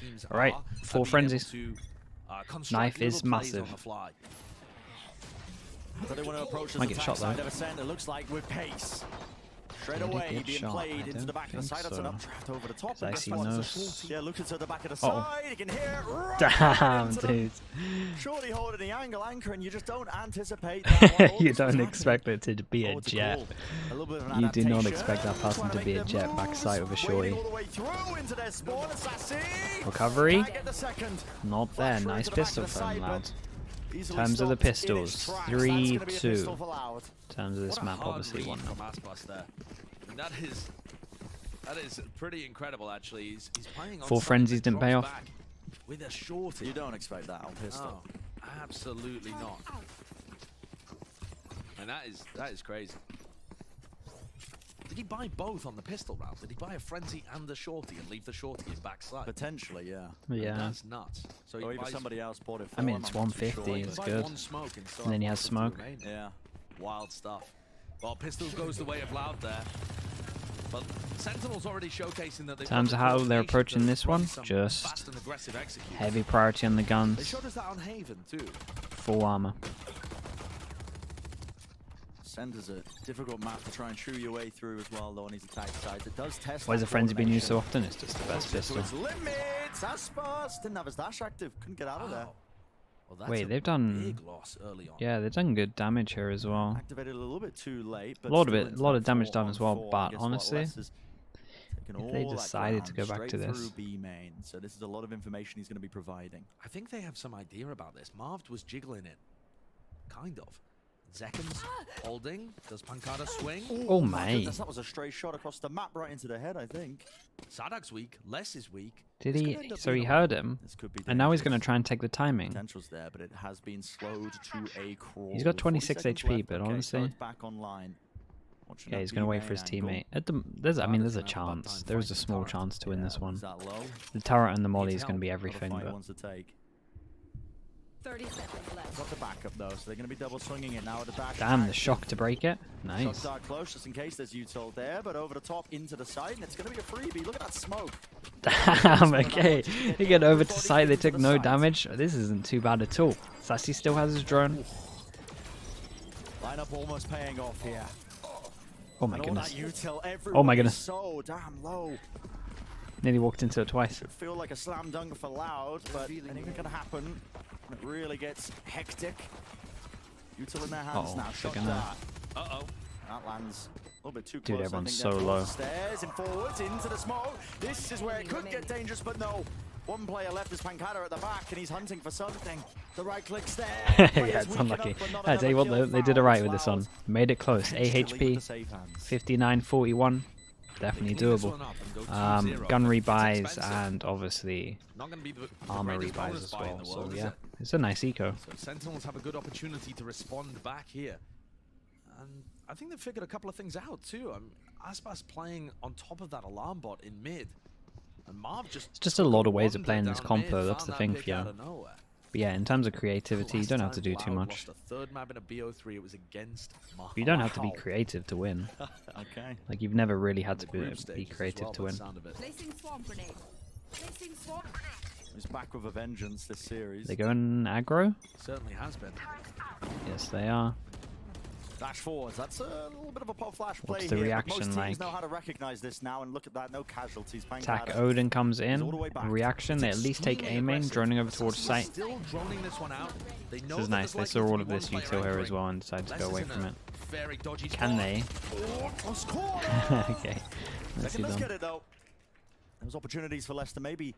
teams Alright, are 4 being frenzies. able to, construct Knife is little plays massive. on the fly. So they want to approach Might the get attack shot, side though. of Ascent, it looks like, with pace. Straight Did it away, get being shot? played I into the don't back of the think side. That's an so. updraft over the top. I And guess see what? no Yeah, looking to the back of the Uh-oh. side. You can hear it right Damn, into dude. Shorty holding the angle anchor, and you just don't anticipate that one. All You this was don't happening. expect it to be a Oh, it's a jet. call. A little bit of an You do not adaptation. expect that person Trying to be make a their jet back moves. sight with a shorty. Wading all the way through into their spawn. Assassin. Recovery? Can't get the second. Not there. Flash Nice into the back pistol of the from side, Loud. but easily Terms of the stopped in pistols, its tracks. 3-2. That's gonna be a pistol for Loud. Terms of this What a map, hard obviously read 1 from Aspas there. And that is pretty incredible, actually. He's playing on 4 something frenzies that didn't pay drops off. back with a shorty. You don't expect that on pistol. No, absolutely not. And that is crazy. Did he buy both on the pistol round? Did he buy a frenzy and a shorty and leave the shorty in backside? Potentially, yeah. Yeah. That's nuts. So he Or even buys, somebody else bought it for I mean, him, it's I'm not too 150, sure, he it's but- buys good. one smoke and, still And then he have has 150 smoke. remaining. Yeah. Wild stuff. Well, pistol goes the way of Loud there. But Sentinels already showcasing that they Terms of how they're approaching this one, just fast and aggressive execution. heavy priority on the They guns, showed us that on Haven too. full armor. Send is a difficult map to try and chew your way through as well, though, on his attack side. It does test. Why is that the frenzy being used so coordination. often? It's just the best To pistol. its limits. Aspas didn't have his dash active. Couldn't get out of there. Wow. Well, that's Wait, a they've done. big loss early on. Yeah, they've done good damage here as well. Activated a little bit too late. But A lot of still it- into a lot that of damage 4 done on as well, 4. but Guess what? honestly, Les is taking if they all that decided to ground go back to straight this. through B main. So this is a lot of information he's going to be providing. I think they have some idea about this. Marved was jiggling it. Kind of. Zekens holding. Does Pancada swing? Oh my my! goodness, that was a stray shot across the map right into the head, I think. Sadak's weak. Les is weak. Did This could he? end up So he being a heard win. him, This could be and now he's dangerous. going to try and take the timing. Potential's there, but it has been slowed to a crawl. He's got 40 26 seconds HP, left. but Okay, so honestly- it's back online. Watching Yeah, that he's going to B wait for his main angle. teammate. There's a Pancada's chance. gonna have a bad time There is a fighting small the chance to win Yeah, this one. is that low? The turret and the molly Needs is going to be help. Not a everything, fight but ones to take. 30 seconds left. Got the backup though, so they're going to be double swinging it now at the dash. damn, the attack. shock to break it. Shots Nice. are close just in case there's util there, but over the top into the side, and it's going to be a freebie. Look at that smoke. Damn. Okay, he get over to side. They took no damage. This isn't too bad at all. Sassy still has his drone. Lineup almost paying off here. Oh my And all that goodness! util, Oh my everybody goodness. so damn low. Nearly walked into it twice. Should feel like a slam dunk for Loud, but anything can happen when it really gets hectic. Util in their hands Uh-oh, now. they're Shot gonna- dart. Uh-oh. That lands a little bit too Dude, close. I everyone's think so they're low. towards the stairs and forwards into the smoke. This is where it could get dangerous, but no. One player left is Pancada at the back, and he's hunting for something. The right click's there. Yeah, Players it's weaken unlucky. up, but not I tell you what, another though, kill they did it foul. right with this one. Made it close. Potentially with AHP the safe hands. 59-41. Definitely Clean this doable. one up and go 2-0, Gun but it's rebuys expensive. and obviously Not going to be the armor greatest rebuys bonus as buy in well. the So world, is yeah, it? it's a nice eco. So Sentinels have a good opportunity to respond back here. And I think they've figured a couple of things out too. Aspas playing on top of that alarm bot in mid. And Marv just... It's just a lot of ways of wandered playing this down comp, mid, though. That's found the that thing pick for you. out of nowhere. But yeah, in terms of creativity, you Last don't have to time do too Loud much. lost a third map in a BO3, it was against Marv. You don't have to be creative to win. Okay. Like you've never really had The to group be stages as creative well, to by the win. sound of it. Placing swarm grenade. Placing swarm grenade. He's back with a vengeance this series. They going aggro? Certainly has been. Yes, they are. Dash forwards. That's a little bit of a pop flash play What's the here, but reaction most teams like? know how to recognize this now, and look at that, no casualties. Attack Pancada. Odin comes in. all the way back. Reaction, they at least take Extremely aim in, aggressive. droning over towards Assassin's site. Still droning this one out. They know This is that nice. there's They saw likely to all be of one this player util here as entering. well and decided to Les go is away in from a it. very dodgy Can spot. they? Oh, close corner. Okay. Let's see Second does them. get it though. There's opportunities for Les to maybe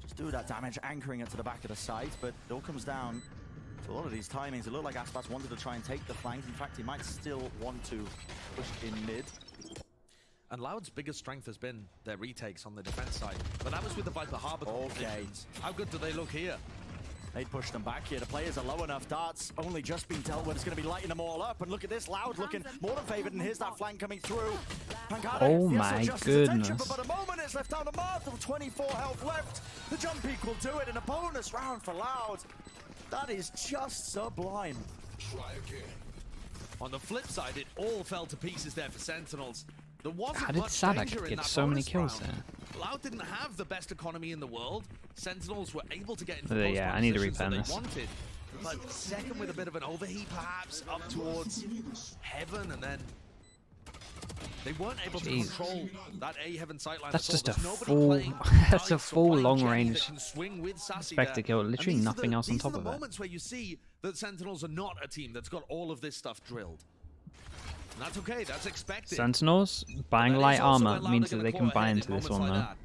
just do that damage, anchoring it to the back of the site, but it all comes down to a lot of these timings. It looked like Aspas wanted to try and take the flank. In fact, he might still want to push in mid. And Loud's biggest strength has been their retakes on the defense side. But that was with the Viper Harbor Okay. compositions. How good do they look here? They'd push them back here. The players are low enough. Darts only just been dealt with. It's going to be lighting them all up. And look at this. Loud looking more than favored. And here's that flank coming through. Pancada, Oh yes, my adjusts his attention, goodness. but a moment is left down the mark. With 24 health left. The jump peak will do it in a bonus round for Loud. That is just sublime. On the flip side, it all fell to pieces there for Sentinels. There wasn't How did much Sadak danger in get that so many bonus kills round. there? Loud didn't have the best economy in the world. Sentinels were able to get into Yeah, I need to positions that repen they this. wanted. But second with a bit of an overheat, perhaps, up towards heaven, and then they weren't able to control that A heaven sightline. That's just a There's nobody full. playing That's a Knights or full playing long Jenny range that can swing with Sassy spectre there. kill. And Literally these are nothing else on these top are of the it. moments where you see that Sentinels are not a team that's got all of this stuff drilled. And that's okay. That's expected. Sentinels buying That is light also armor when Loud means are that gonna they can claw buy ahead into in this moments one like though. that.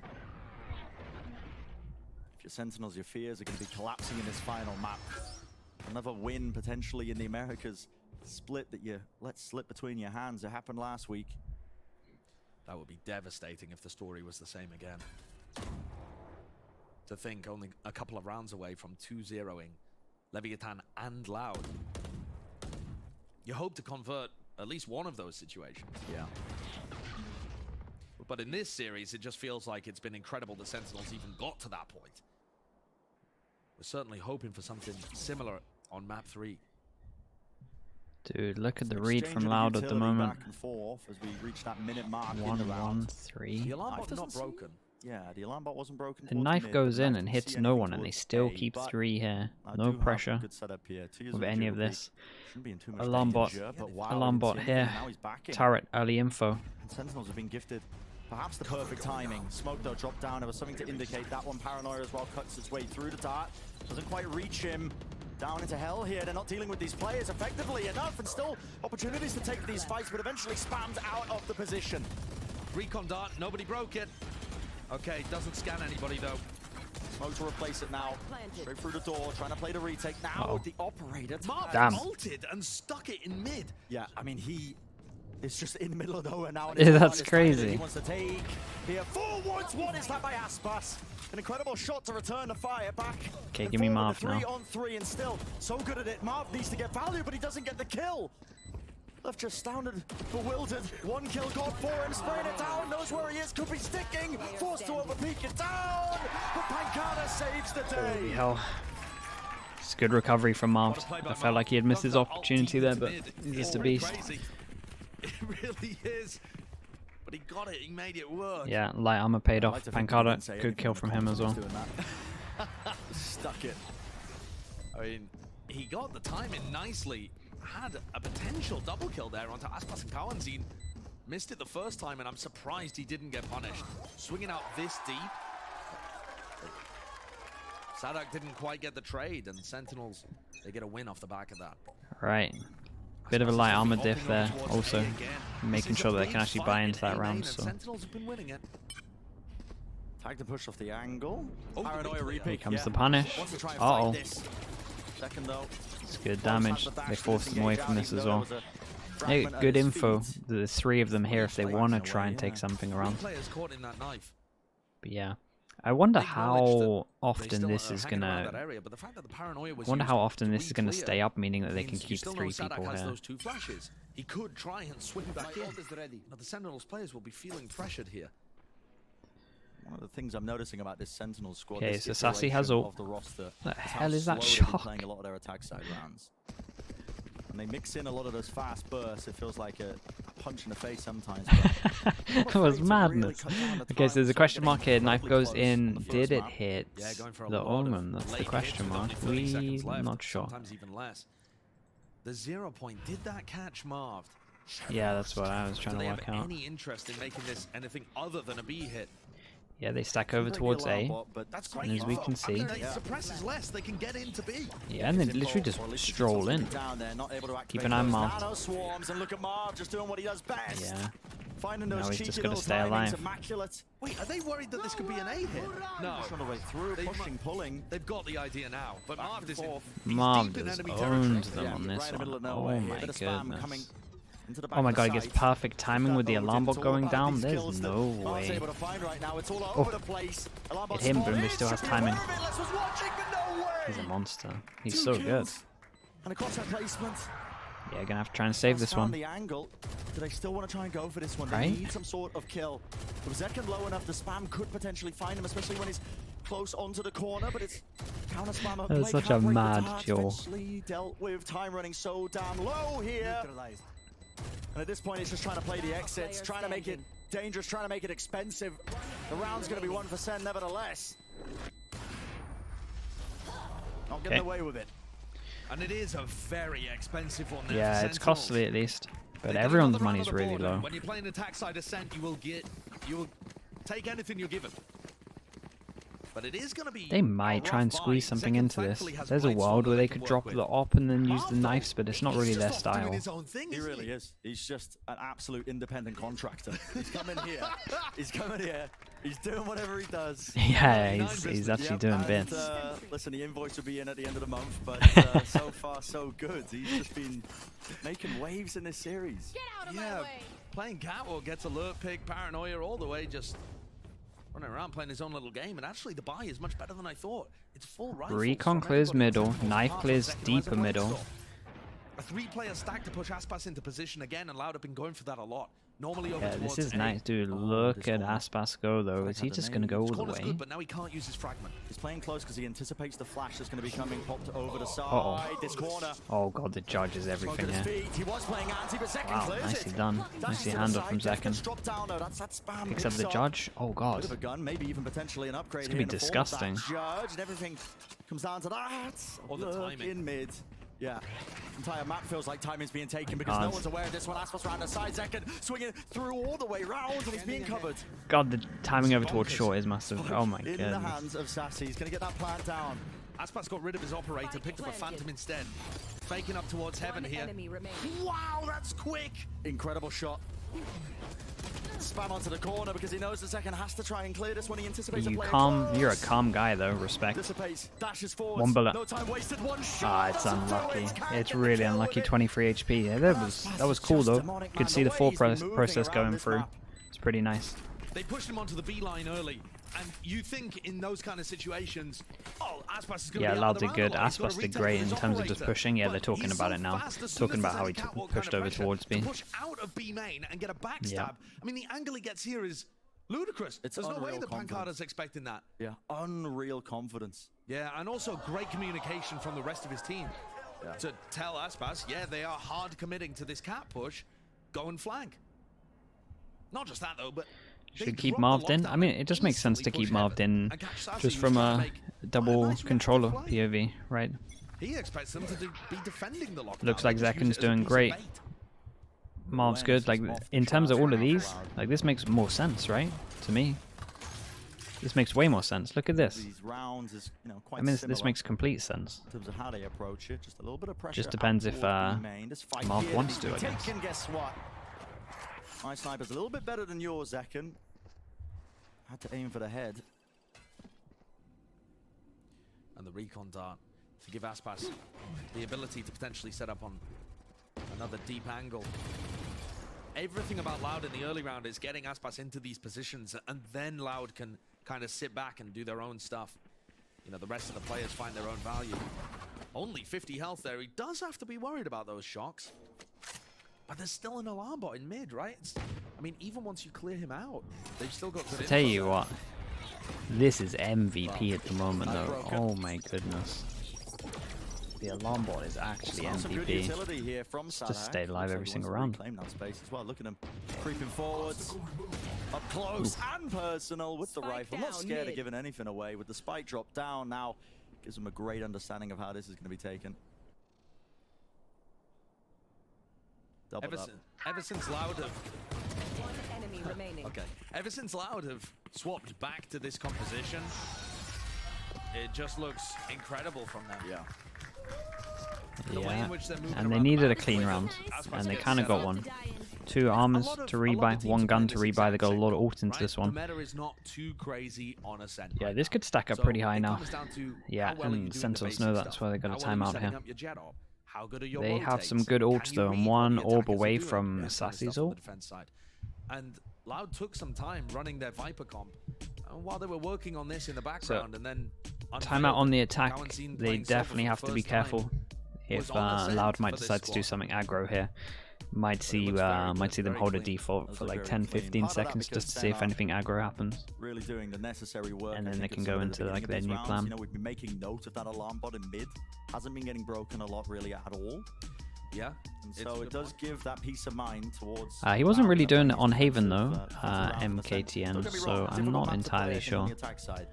If you're Sentinels, your fears are going to be collapsing in this final map. Another win potentially in the Americas. Split that you let slip between your hands. It happened last week. That would be devastating if the story was the same again. To think only a couple of rounds away from 2-0ing Leviathan and Loud. You hope to convert at least one of those situations. Yeah. But in this series, it just feels like it's been incredible the Sentinels even got to that point. We're certainly hoping for something similar on map 3. Dude, look at the Exchange read from of Loud at the utility moment. Back and forth as we reach that minute mark in the round. 1-1-3. The alarm Knife bot not doesn't seem- broken. Yeah, the alarm bot wasn't broken. The towards knife mid, goes but in Knife and didn't hits see no anything one, and they towards still A, keep but 3 here. I No do have a pressure good setup here. 2 years with of any Dual of this. Shouldn't be in too much Alarm bot. danger, but wow, Alarm we bot didn't see anything, here. now he's backing. Turret, early info. And Sentinels have been gifted perhaps the perfect timing. Smoke though dropped down. There was something to indicate that one. Paranoia as well cuts its way through the dart. Doesn't quite reach him. Down into hell here. They're not dealing with these players effectively enough, and still opportunities to take these fights, but eventually spammed out of the position. Recon dart, nobody broke it. Okay, doesn't scan anybody though. Smoke to replace it now. Straight through the door, trying to play the retake. Now Uh-oh. the operator. Marv Damn. ulted and stuck it in mid. Yeah, I mean, he is just in the middle of nowhere now. And Yeah, it's that's one crazy. He wants to take here. 4-1-1 is that by Aspas. An incredible shot to return the fire back. Okay, And give me forward Marv to now. 3-on-3 and still so good at it. Marv needs to get value, but he doesn't get the kill. Left just astounded, bewildered. 1 kill gone for him, spraying it down, knows where he is, could be sticking. Forced to overpeak it down, but Pancada saves the day. Holy hell. It's a good recovery from Marv. I felt like he had missed his opportunity there, but he's just a beast. Crazy. It really is. But he got it, he made it work. Yeah, light armor paid I'd off. like to think he Pancada, didn't say good anything kill on the from him as well. conference doing that. Stuck it. I mean, he got the timing nicely. Had a potential double kill there onto Aspas and Kawanzin. Missed it the first time, and I'm surprised he didn't get punished. Swinging out this deep. Sadak didn't quite get the trade, and Sentinels, they get a win off the back of that. Right. Bit of a light armor diff there, also making sure that they can actually buy into that round. So Sentinels have been winning it. Tag the push off the angle. Oh, Paranoia here repeat. here comes the punish. Wants to try and Uh-oh. fight this. Second though. It's good damage. They forced him away from this as well. Hey, good info. There's 3 of them here if they want to try and take something around. Players caught in that knife. But yeah, I wonder Acknowledge that how they often still this are is hanging around that gonna. area, but the fact that the paranoia was I wonder used how often to this is gonna re-clear stay up, meaning that they can means you keep still know 3 Sadak people has here. those 2 flashes. He could try and swing back in. Now the Sentinels players will be feeling pressured here. One of the things I'm noticing about this Sentinel squad. Okay, this so Sassy has iteration ult. of the roster, The is how hell is that slow they've been shock? playing a lot of their attack side rounds. And they mix in a lot of those fast bursts. It feels like a punch in the face sometimes. That was madness. Okay, so there's a question mark here. Knife goes in. Did it hit Yeah, going for a the lot of Omen? That's the late question hits with mark. only 30 seconds We're left, not sure. Sometimes even less. The 0 point, did that catch Marv? Yeah, that's what I was Do trying to they work have out. any interest in making this anything other than a B hit? Yeah, they stack over towards A. But That's And great. as we can I mean, see- they suppresses less, they can get into B. Yeah, and they literally just stroll in. Keep an eye on Marv. Nano swarms, and look at Marv just doing what he does best. Yeah. Finding Now those he's cheeky just gotta little stay timings, alive. immaculate. Wait, are they worried that this could be an A hit? No. Just on the way through, They pushing, mu- pulling. They've got the idea now, but Back Marv and is in, forth. he's Marv deep in just enemy owned territory. them on right this in the middle one. of nowhere Oh here. my Bit of spam coming goodness. into the back Oh my of god, the he gets site. perfect timing with the That alarm loads bot into all going about down. these There's kills no that Marv's way. able to find right now. It's all Oh. over the place. Alarm bot Hit him, spotted. Boomby still has Should be timing. Vermitless was watching, but no way. He's a monster. He's 2 so good. kills. And a crosshair placement. Yeah, gonna have to try and save this Found one. the angle. Do they still want to try and go for this one? They Right? need some sort of kill. If Zekan low enough, the spam could potentially find him, especially when he's close onto the corner, but it's counter spam. That's such a mad jaw. Eventually dealt with time running so damn low here. And at this point, he's just trying to play the exits, trying to make it dangerous, trying to make it expensive. The round's going to be one for Sen, nevertheless. Not getting away with it. And it is a very expensive one. Yeah, it's costly at least. But everyone's money is really low. When you're playing attack side Ascent, you will take anything you're given. But it is going to be. They might try and squeeze something into this. There's a world where they could drop the op and then use the knives, but it's not really their style. He really is. He's just an absolute independent contractor. He's coming here. He's coming here. He's doing whatever he does. Yeah, he's actually doing bits. Listen, the invoice will be in at the end of the month, but so far so good. He's just been making waves in this series. Get out of my way. Playing Catwalk gets alert pick, paranoia all the way, just running around playing his own little game. And actually the buy is much better than I thought. It's full rifles. Recon clears middle, knife clears deeper middle. A 3-player stack to push Aspas into position again, and Loud have been going for that a lot. Normally over Yeah, this towards is nice, dude. Look at Aspas go though. Is he just gonna go all the way? Good, but now he can't use his fragment. He's playing close because he anticipates the flash that's going to be coming popped over the side. Uh-oh. This corner. Oh god, the judge is everything here. He was playing anti, but second Wow, clears nicely it. done. Nicely handled from Zekken. Drop down, though. That's spam. Picks up the judge. Oh god. Bit of a gun, maybe even potentially an upgrade. It's gonna be disgusting. Judge, and everything comes down to that. Or the timing. In mid. Yeah. Entire map feels like timing's being taken because no one's aware of this one. Aspas round the side, Zekken swinging through all the way round, and he's being covered. God, the timing over towards short is massive. Oh my In the goodness. hands of Sassy. He's going to get that plant down. Aspas got rid of his operator, picked up a Phantom instead. Faking up towards heaven here. Enemy remaining. Wow, that's quick! Incredible shot. Spam onto the corner because he knows the second has to try and clear this when he anticipates a You player calm. close. You're a calm guy though. Respect. Dissipates, dashes forward. One bullet. No time wasted, one shot. Ah, it's Doesn't do it. unlucky. Can't It's get the really kill unlucky. with it. 23 HP. Yeah, that was cool though. Could see the full process going through. It's pretty nice. They pushed him onto the B line early, and you think in those kind of situations, oh, Aspas is going to Yeah, be Loud out of the did good. round. He's gotta Aspas did retake great his in terms of just operator. pushing. Yeah, But they're talking he's about so it now. fast, as soon Talking as about there's how a he catwalk pushed kind of over pressure towards B. to push out of B main and get a backstab. Yeah. I mean, the angle he gets here is ludicrous. It's There's no way unreal that confidence. Pancada's expecting that. Yeah, unreal confidence. Yeah, and also great communication from the rest of his team to tell Aspas, yeah, they are hard committing to this cat push. Go and flank. Not just that though, but they Should keep dropped the Marved in. I lockdown mean, and it just makes sense to instantly keep push Marved heaven in and catch Sassy, just who's from trying to a make double nice controller play. POV, right? He expects them to be defending the lockdown. Looks like They just use Zekken's it as a doing piece of great. bait. Marv's good. Awareness Like is off the in terms of charts all of for these, Loud. like this makes more sense, right? To me, this makes way more sense. Look at this. These rounds is, quite I mean, this similar makes complete sense. in terms of how they approach it. Just a little bit of pressure. Just depends up if, towards B main. This fight Marv here wants that he's to, I guess. taken, guess what? My sniper's a little bit better than yours, Zekken. Had to aim for the head. And the recon dart to give Aspas the ability to potentially set up on another deep angle. Everything about Loud in the early round is getting Aspas into these positions, and then Loud can kind of sit back and do their own stuff. The rest of the players find their own value. Only 50 health there. He does have to be worried about those shocks. But there's still an alarm bot in mid, right? I mean, even once you clear him out, they've still got good Tell info you there. what, this is MVP at the moment though. Oh my goodness. The alarm bot is actually Some good MVP. utility here from Salah. Just stay alive Looks every like he single wants round. to reclaim that space as well. Look at him creeping forwards, up close and personal with the Spike rifle. Not down scared of mid. giving anything away. With the spike drop down now, gives him a great understanding of how this is going to be taken. Doubled up. Ever since Loud have One enemy remaining. Okay. Ever since Loud have swapped back to this composition, it just looks incredible from them. Yeah. The way Yeah, in which they're moving and they around the needed a map, clean the way round, that Aspas and they gets kind of set got up. one. 2 armors to rebuy, 1 gun to rebuy. They got a lot of ult into this one. The meta is not too crazy on Ascent. Yeah, right this now. could stack up So pretty high it now. comes down to Yeah, how well are you and doing the Sentinels basic know that's stuff. why they got a How well are you timeout setting here. up your jet op? How good are your They have some rotates? good Can ults you though, read and what 1 the orb attackers are away doing? from Yeah, kind of Sassy's stuff on the ult. defense side. And Loud took some time running their Viper comp while they were working on this in the background, and then Timeout on the attack. Gowan seen They playing Silver definitely for have the to be first time. careful. If was on Ascent Loud might for this decide to do squad. something aggro here, might see looks very good, might see them very hold a clean. default Those for are like very 10, clean. 15 Part of that seconds because just to see if Sen are anything aggro happens. Really doing the necessary work. And I then they think, can at go sort of into, the like, beginning their of new these rounds. plan. We've been making note of that alarm bot in mid. Hasn't been getting broken a lot really at all. Yeah. And It's a so it good does point. give that peace of mind towards... He wasn't really doing it He's on defensive, Haven though, defensive round in the sense. MKTN, Don't get me so wrong, I'm difficult not map to play, I entirely think, on sure. the attack side.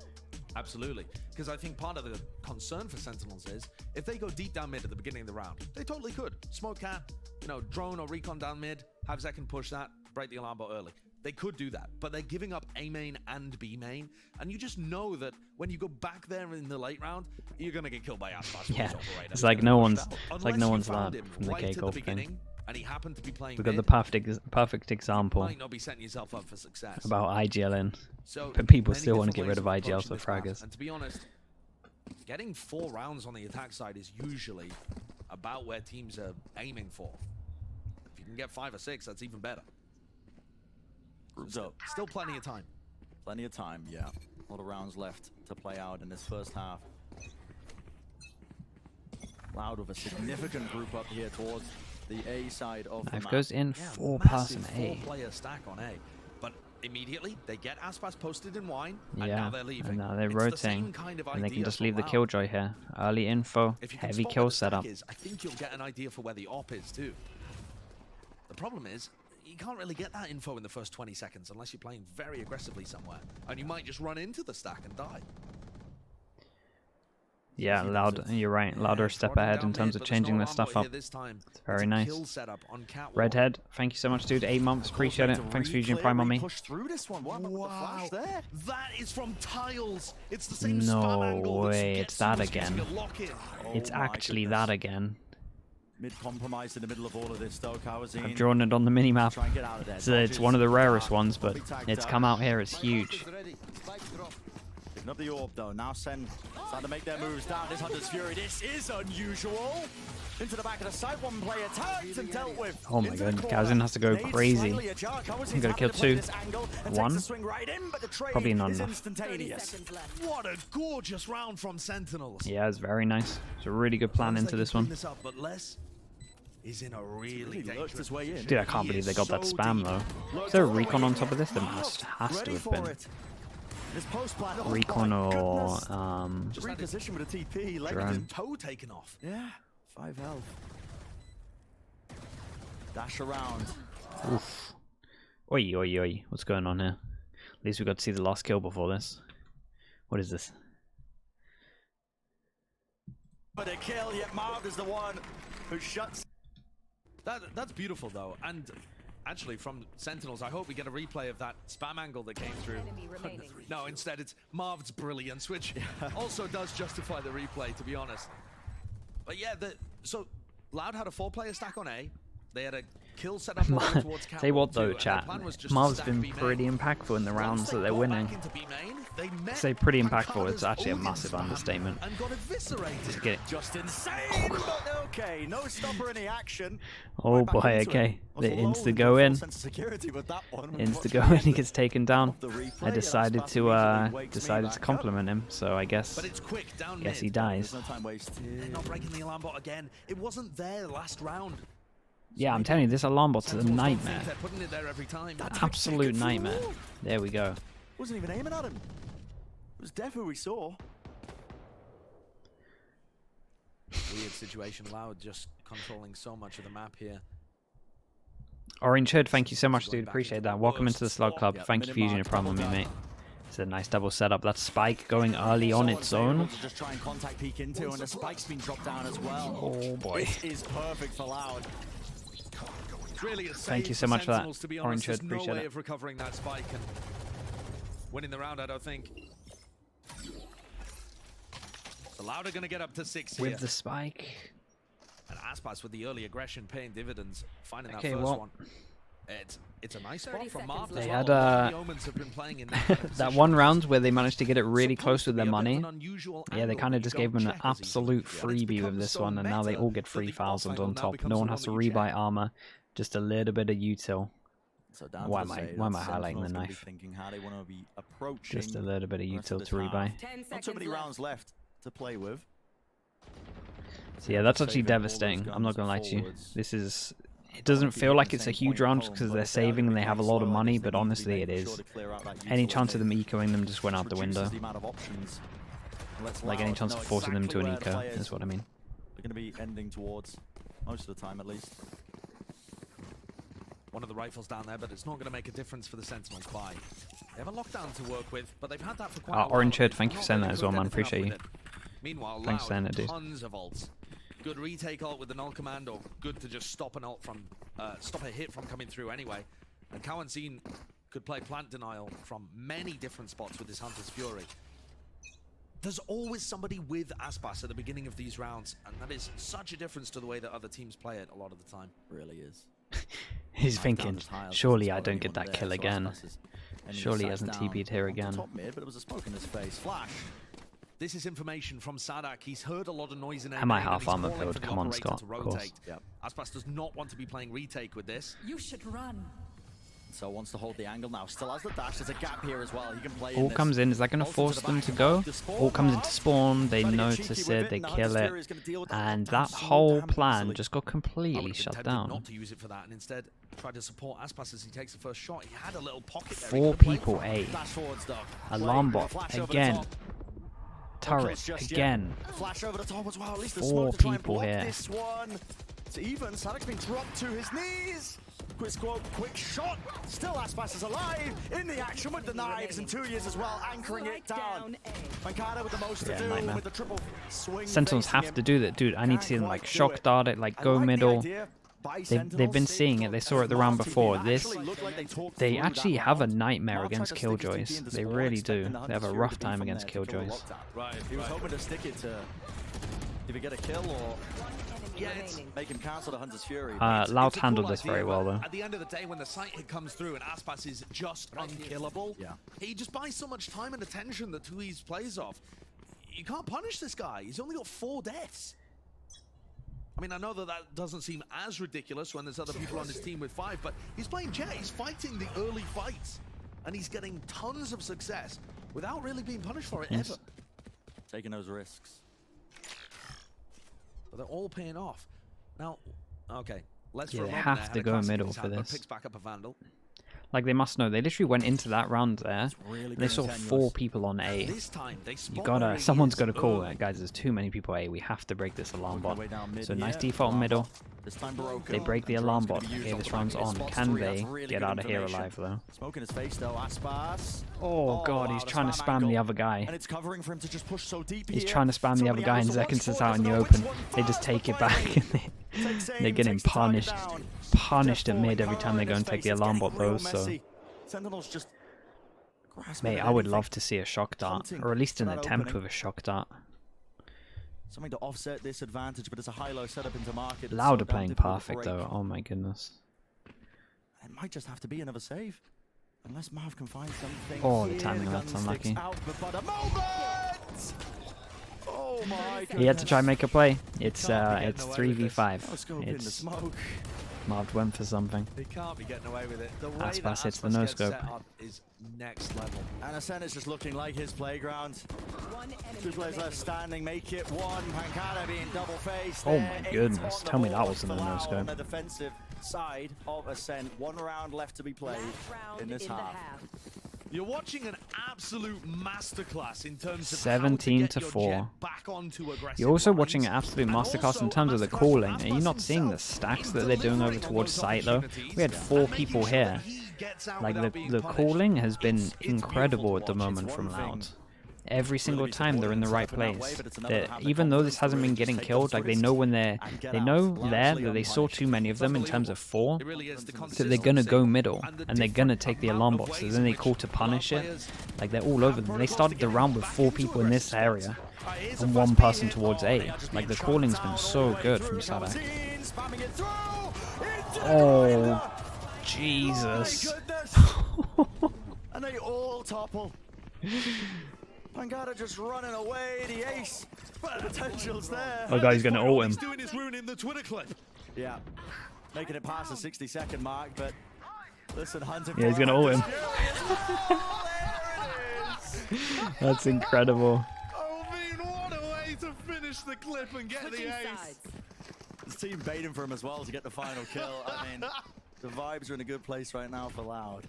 Absolutely, because I think part of the concern for Sentinels is if they go deep down mid at the beginning of the round, they totally could. Smoke cat, you know, drone or recon down mid, have Zek and push that, break the alarm bot early. They could do that, but they're giving up A main and B main, and you just know that when you go back there in the late round, you're gonna get killed by Aspas. Yeah, it's like no one's allowed from the right at the K-Golf beginning, thing. and he happened to be playing We've got mid, the perfect you example might not be setting yourself up for success. about IGLing, So but people many still want to different get rid ways of IGL approaching for this map, fraggers. and to be honest, getting 4 rounds on the attack side is usually about where teams are aiming for. If you can get 5 or 6, that's even better. So, Still plenty of time. plenty of time, yeah. A lot of rounds left to play out in this first half. Loud with a significant group up here towards the A side of the Knife map. goes in Yeah, 4-person massive A. 4-player stack on A. But immediately, they get Aspas posted in wine, and Yeah, now they're leaving. and now they're It's the same rotating, kind of and they can idea just for leave the Loud. killjoy here. Early info, If you can heavy spot kill where the stack setup. is, I think you'll get an idea for where the op is too. The problem is, you can't really get that info in the first 20 seconds unless you're playing very aggressively somewhere, and you might just run into the stack and die. Yeah, Loud, you're right. Louder step Throttle ahead down in terms mid, of but there's changing no their alarm stuff bot up. here this time. It's very a nice. kill setup on Catwalk. Redhead, thank you so much, dude. 8 months, appreciate it. Thanks for using Prime on me. Push through this one. What happened with the flash there? That is from Tiles. It's the same No spam angle that way, gets it's that you as using again. a lock-in. It's Oh my actually goodness. that again. Mid-compromised in the middle of all of this, though. Kawazine I've drawn it on the minimap. try and get out of there. It's one of the rarest ones, but it's come out here. It's huge. Picking up the orb, though. Now Sen starting to make their moves down. This Hunter's Fury. This is unusual. Into the back of the side. One player tagged and dealt with. Oh my Into the god, corner. Kawazin has to go Nade crazy. slightly ajar. Kawazin's I'm gonna happy kill to play 2. this angle and 1. takes the swing right in, but the trade Probably not is enough. 30 instantaneous. seconds left. What a gorgeous round from Sentinels. Yeah, it's very nice. It's a really good plan into this one. This up, but Les is in a really Really dangerous lurched his way in. Dude, I can't He believe they is got that so spam deep. though. Is there a recon on top of this? There has to Ready have for been. it. This post plan. Oh Recon my or goodness. Just reposition with a TP. Like drone. Toe taken off. yeah, 5 health. Dash around. Oof. Oi, oi, oi. What's going on here? At least we got to see the last kill before this. What is this? But a kill, yet Marv is the one who shuts. That's beautiful though, and actually from Sentinels, I hope we get a replay of that spam angle that came through. Enemy remaining. No, instead it's Marv's brilliance, which also does justify the replay, to be honest. But yeah, so Loud had a 4-player stack on A. They had a kill set up all the way towards Catwalk Say what 2, though, and their chat. plan was just to Marv's stack been B main. pretty impactful in the rounds Once that they they're got winning. back into B main, they met Say pretty impactful, Pancada's it's actually a Odin massive spam understatement. And got eviscerated. Get it. Just insane, but okay. No stopper in the action. Oh Right back boy, into it. okay. Was The alone insta with go full in. sense of security with that one. Insta Watch go the in, end he gets taken down. of the replay, I and decided Aspas to immediately wakes me decided to back up. compliment him, so I guess But it's quick down guess he mid. dies. There's no time wasted. They're not breaking the alarm bot again. It wasn't there last round. Yeah, I'm telling you, this alarm bot's a Sentinels don't think nightmare. They're putting it there every time. Absolute nightmare. There we go. Wasn't even aiming at him. It was Dev who we saw. Weird situation. Loud just controlling so much of the map here. Orange Hood, thank you so much, dude. Appreciate that. Welcome into the Slug Club. Yeah, Thank you for using your Prime on me, double mate. It's a nice double setup. That spike going early on its own. To just try and contact peek into, and the spike's been dropped down as well. Oh boy. This is perfect for Loud. It's really a Thank save you so for much for that, Sentinels, to be Orange honest. Hood. There's no Appreciate way it. of recovering that spike and winning the round, I don't think. The Loud are going to get up to 6 here. With the spike. And Aspas with the early aggression paying dividends, finding Okay, that first well, one. It's a nice spot 30 from Marv seconds as They well. had, The Omens have been playing in that kind of that position. one round where they managed to get it really close Supposed to with their be a bit money. of an unusual Yeah, they angle kind of that just you gave don't them an check as easily. absolute Yeah, and it's freebie become with this so one, and now they meta all get that the free off thousands angle on now top. becomes No the one one has to that you rebuy check. armor, just a little bit of util. So down Why to am I- say why am that I highlighting the Sentinels gonna be knife? Thinking how they want to be approaching. Just a little bit of the rest of util this to rebuy. half. 10 Not seconds so many left. rounds left to play with. So yeah, that's actually Saving all those devastating. I'm not guns gonna lie to you. forwards. This is. It doesn't feel like it's a huge round just because they're saving and they have a lot of money, but honestly it is. Any chance of them ecoing them just went out the window. Like any chance of forcing them to an eco is what I mean. They're going to be ending towards most of the time at least. One of the rifles down there, but it's not going to make a difference for the Sentinels by. They have a lockdown to work with, but they've had that for quite a while. Orange Hood, thank you Not for saying really that as well, doing man. anything Appreciate else you. with it. Meanwhile, Thanks for saying Loud, that, dude. tons of ults. Good retake ult with the null command, or good to just stop an ult from, stop a hit from coming through anyway. And Kawanzin could play plant denial from many different spots with his Hunter's Fury. There's always somebody with Aspas at the beginning of these rounds, and that is such a difference to the way that other teams play it a lot of the time. Really is. He's Down thinking, the tiles, surely doesn't I spot don't get anyone that there, kill so again. Aspas is ending Surely he his hasn't sights TP'd down here onto again. Top mid, but it was a smoke in his face. Flash. This is information from Sadak. He's heard a lot of noise in Am I A-main, and half he's armor calling build? for the Come on, operator Scott, to of course. rotate. Yep. Aspas does not want to be playing retake with this. You should run. So wants to hold the angle now. Still has the dash. There's a gap here as well. He can play Ult this. comes in. Is that going to Ult force into them the to back go? of the spawn Ult comes into mark. spawn. They Trying to get notice cheeky with it. They and the kill Hunter's it. Fury is gonna deal with that And lockdown that so whole damn plan easily. just got I completely would have been shut tempted down. not to use it for that, and instead try to support Aspas as he takes the first shot. He had a little pocket there. he 4 could play people from. A. Dash forwards, Doc. Alarm Play, bot flash over the again. top. Turret Kills just yet. again. Flash over the top as well. At least the 4 smoke to try and people block here. this one. It's even. Sadek's been dropped to his knees. Quick squad, quick shot. Still Aspas is alive. In the action with the knives and 2 years as well, anchoring it down. Mankata with the most to do nightmare. with the triple swing. Sentinels facing have him. to do that. Dude, I need to see them like shock dart it, like I go like the middle. idea by They've Sentinels. been seeing it. They saw it the round Marv before. TP This, actually looked like they talked they through that actually have a round. nightmare Marv tried against to stick his TP Killjoys. into They spawn, really expecting do. the They have a Hunter's Fury rough to be time from against there to kill the Killjoys. lockdown. He was hoping to stick it to either get a kill or Yeah, it's, make him cancel the Hunter's Fury. Loud it's a handled cool this idea, very well, but though. At the end of the day, when the sight hit comes through and Aspas is just unkillable, Yeah. he just buys so much time and attention that Tui's plays off. You can't punish this guy. He's only got 4 deaths. I mean, I know that that doesn't seem as ridiculous when there's other people on his team with 5, but he's playing Jet. He's fighting the early fights, and he's getting tons of success without really being punished for it Yes. ever. Taking those risks. But they're all paying off. Now, okay, let's Yeah, for a they moment have there, to had a go classic in middle his for hand, but this. Picks back up a Vandal. Like they must know. They literally went into that round there. Really They saw tenuous. 4 people on A. This time they You spot gotta, where he someone's is gotta call early. it, guys. There's too many people A. We have to break this alarm Working bot. their way down mid So nice here. default Alarm middle. bot. This time broken. They break the And alarm drone's bot. gonna be used Okay, off this the back round's of it. on. Spots Can 3, that's they really get good out of here information. alive though? Smoke in his face though, Aspas. Oh god, wow, he's the trying to spam angle. the other guy. And it's covering for him to just push so deep He's here. trying to spam the other Somebody guy, else and to watch Zekins is for, out in doesn't the know open. which one They just first, take it but back and takes they're aim, getting takes the target punished. down. Punished at Falling mid every color time they in go his and take face, the it's alarm getting bot real though, so... messy. Sentinels just grasping Mate, at I would anything. love to see a shock dart, Hunting or at least for an that attempt opening. with a shock dart. Something to offset this advantage, but it's a high-low setup into market. It's Loud so are damn playing difficult to perfect break. though, oh my goodness. It might just have to be another save. Unless Marv can find something. Oh, the here. timing, gun that's sticks unlucky. Out, but a moment! Oh my He had to try and make a play. It's Can't be it's getting away with this. 3v5. No scope in the It's smoke. Marv went for something. They can't be getting away with it. The way Aspas that hits the Aspas no gets scope. set up is next level. And Ascent is just looking like his playground. One 2 enemy players remaining. left standing, make it 1. Pancada being double-faced. Oh there. my 8 goodness, on the tell me that board wasn't for a Lau no-scope. On the defensive side of Ascent. 1 round left to be played Last round in this the half. You're watching an absolute masterclass in terms of 17 how to to get 4. your jet back onto aggressive You're also lines, watching an absolute and masterclass also in terms of the masterclass from calling. Are you Aspas not seeing the himself stacks in that they're doing over delivering on towards those site though? opportunities We had 4 and making people sure here. that he gets out Like without being the punished. calling has been It's incredible beautiful at to the watch. moment It's from one thing Loud. Every single be time they're in the right supporting and place. set up in that way, but it's another to have the Even though this confidence hasn't to been really getting just take killed, those like they risks know when they're and get they out know largely there that they saw unpunished. too many of them in terms of 4. It really is the So they're gonna go consistency middle, the and they're gonna different take the amount alarm of bot. So ways then in they which call to punish it. players Like they're all over them. They started the round with 4 people in this area, Here's a and fast 1 speed person hit. towards Oh, A. they are just Like the being calling's trapped been out so all the way good through. from Sadak. Spamming it through into the Oh, divider. Jesus. My goodness. And they all topple. Pangada just running away. The ace. The potential's there. Oh, God, he's gonna ult him. He's doing is ruining the Twitter clip. Yeah. Making it past the 60-second mark, but listen, hunting Yeah, he's for gonna ult him. Oh, there it is. That's incredible. Oh, man, what a way to finish the clip and get Switching the ace. sides. His team baiting for him as well to get the final kill. I mean, the vibes are in a good place right now for Loud.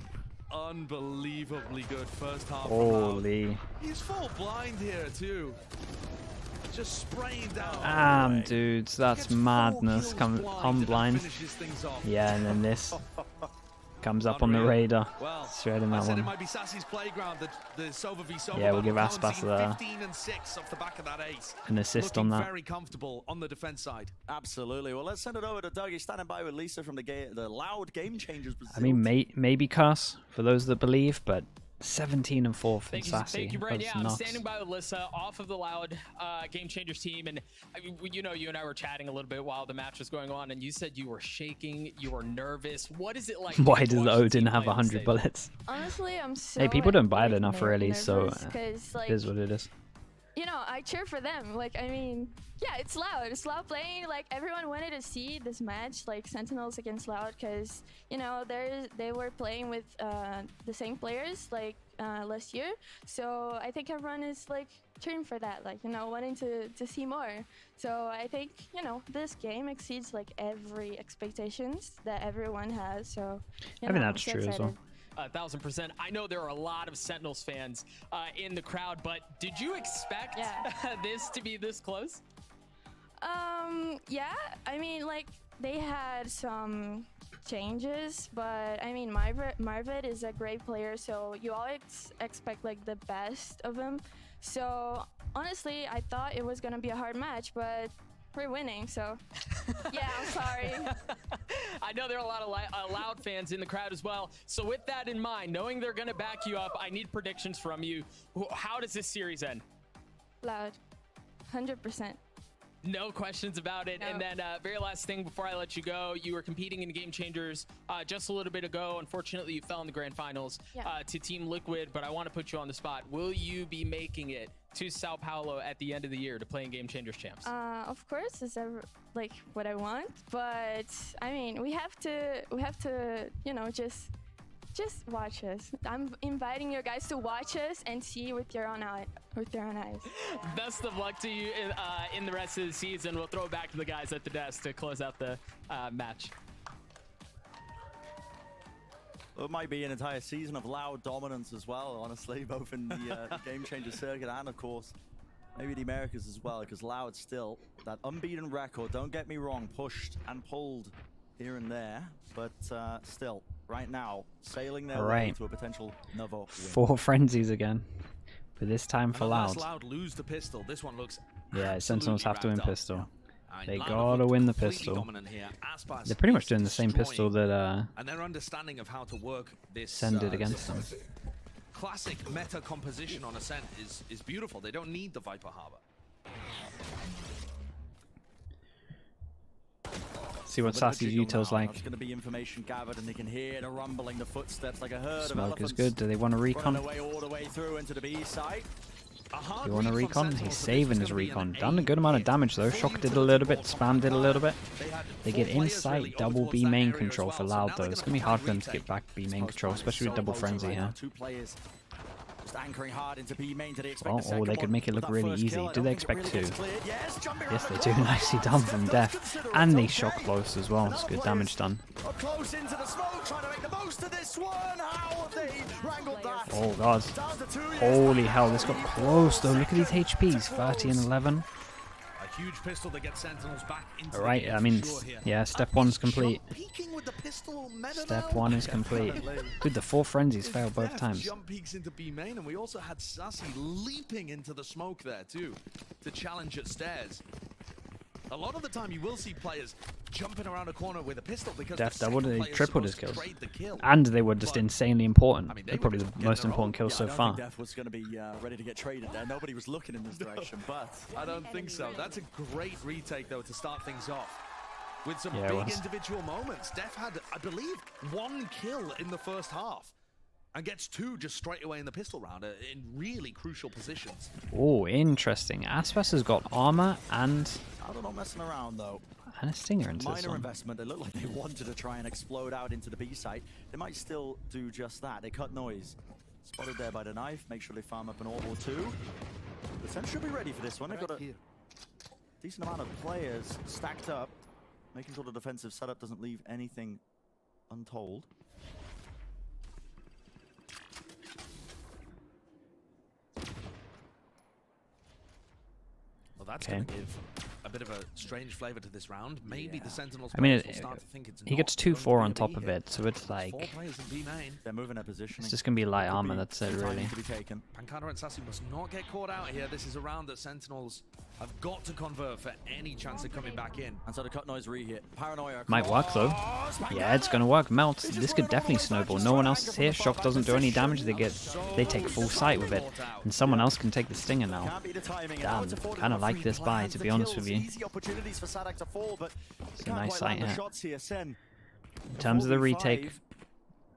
Unbelievably good first half from Loud. Holy. He's full blind here, too. Just spraying down. Dudes, that's Gets 4 madness. kills Come blind, on and that blind. finishes things off. Yeah, and then this comes up on the Unreal. radar. Well, Straight in I that said it one. might be Sassy's playground. The Sova v Sova. Yeah, we'll give battle. Aspas Cowan seen 15 and 6 off the back of that ace. an assist Looking on that. very comfortable on the defense side. Absolutely. Well, let's send it over to Doug. He's standing by with Lisa from the Loud Game Changers Brazil. I mean, maybe cuss for those that believe, but 17 and 4 from Thank Sassy. you, Brad. Yeah, That's I'm nuts. standing by with Alyssa off of the Loud Game Changers team. And I mean, you know, you and I were chatting a little bit while the match was going on, and you said you were shaking, you were nervous. What is it like? Why does watch the Odin team have play on 100 stage? bullets? Honestly, I'm so. Hey, people don't buy it like, enough really, so because like it is what it is. you know, I cheer for them. Like, I mean, yeah, it's Loud. It's Loud playing. Like, everyone wanted to see this match, like Sentinels against Loud, because you know they were playing with the same players like last year. So I think everyone is like cheering for that, like, you know, wanting to see more. So I think, you know, this game exceeds like every expectations that everyone has. So I mean, that's true as well. 1000%. I know there are a lot of Sentinels fans in the crowd, but did you expect this to be this close? Yeah, I mean, like, they had some changes, but I mean, Marvid is a great player, so you always expect like the best of him. So honestly, I thought it was gonna be a hard match, but we're winning, so yeah, I'm sorry. I know there are a lot of Loud fans in the crowd as well. So with that in mind, knowing they're going to back you up, I need predictions from you. How does this series end? Loud, 100%. No questions about it. No. And then very last thing before I let you go, you were competing in Game Changers just a little bit ago. Unfortunately, you fell in the grand finals to Team Liquid, but I want to put you on the spot. Will you be making it to Sao Paulo at the end of the year to play in Game Changers Champs? Of course, it's like what I want, but I mean, we have to, you know, just watch us. I'm inviting you guys to watch us and see with your own eyes. Best of luck to you in the rest of the season. We'll throw it back to the guys at the desk to close out the match. It might be an entire season of Loud dominance as well, honestly, both in the Game Changer circuit and, of course, maybe the Americas as well, because Loud still, that unbeaten record, don't get me wrong, pushed and pulled here and there, but still, right now, sailing their way to a potential Novo win. 4 frenzies again, but this time for Loud. Loud lose the pistol. This one looks Sentinels have to win pistol. They Loud gotta win the pistol. They're pretty much doing the same pistol that and their understanding of how to work this Sen did against them. Classic meta composition on Ascent is beautiful. They don't need the Viper Harbor. See what Sassy's util's like. There's going to be information gathered, and they can hear the rumbling, the footsteps like a herd of Smoke elephants. is good. Do they want to recon? Away all the way through into the B side. You want to recon? He's saving his recon. Done a good amount of damage though. Shock did a little bit, Spam did a little bit. They get insight, double B main control for Loud though. It's going to be hard for them to get back B main control, especially with double frenzy here. Two players just anchoring hard into B main. They Oh, they could make it look really easy. Do they expect to? Yes, they do. Nicely done from Def. And they shock close as well. It's good damage done. Close into the smoke, trying to make the most of this one. How have they wrangled that? Oh god. Holy hell, this got close though. Look at these HPs. 30 and 11. A huge pistol that gets Sentinels back into Alright, I mean, yeah, step 1's complete. Step 1 is complete. Dude, the 4 frenzies failed both times. Jump peeks into B main, and we also had Sassy leaping into the smoke there too to challenge at stairs. A lot of the time you will see players jumping around a corner with a pistol because Def doubled, they tripled his kills. Kill. And they were just insanely important. I mean, They're probably the most important kills so far. I don't think Def was going to be ready to get traded there. Nobody was looking in this direction, but I don't think so. That's a great retake though to start things off. With some Yeah, big individual moments. Def had, I believe, 1 kill in the first half. And gets 2 just straight away in the pistol round in really crucial positions. Oh, interesting. Aspas has got armor and I don't know, messing around though. a stinger into this Minor one. investment. They look like they wanted to try and explode out into the B site. They might still do just that. They cut noise. Spotted there by the knife. Make sure they farm up an orbital too. The Sen should be ready for this one. They've got a decent amount of players stacked up, making sure the defensive setup doesn't leave anything untold. Well, that's Okay. going to give a bit of a strange flavor to this round. Maybe the Sentinels I mean, players will start to think it's he not gets going to 2-4 be on a top B of hit. it, so it's Four like players in B main. They're moving their positioning. it's just gonna be light Could armor. be That's it, some timing really. to be taken. Pancada and Sassy must not get caught out here. This is a round that Sentinels have got to convert for any chance of coming back in. And so the cut noise re-hit. Paranoia. Might work though. Yeah, it's gonna work. Melt. This could definitely snowball. No one else is here. Shock doesn't do any damage. They take full sight with it, and someone else can take the stinger now. Can't be the timing. Damn, kind of like this buy, to be honest with you. Easy opportunities for Sadak to fall, but It's a can't nice quite sight land the here. shots here. Sen, In terms of the retake,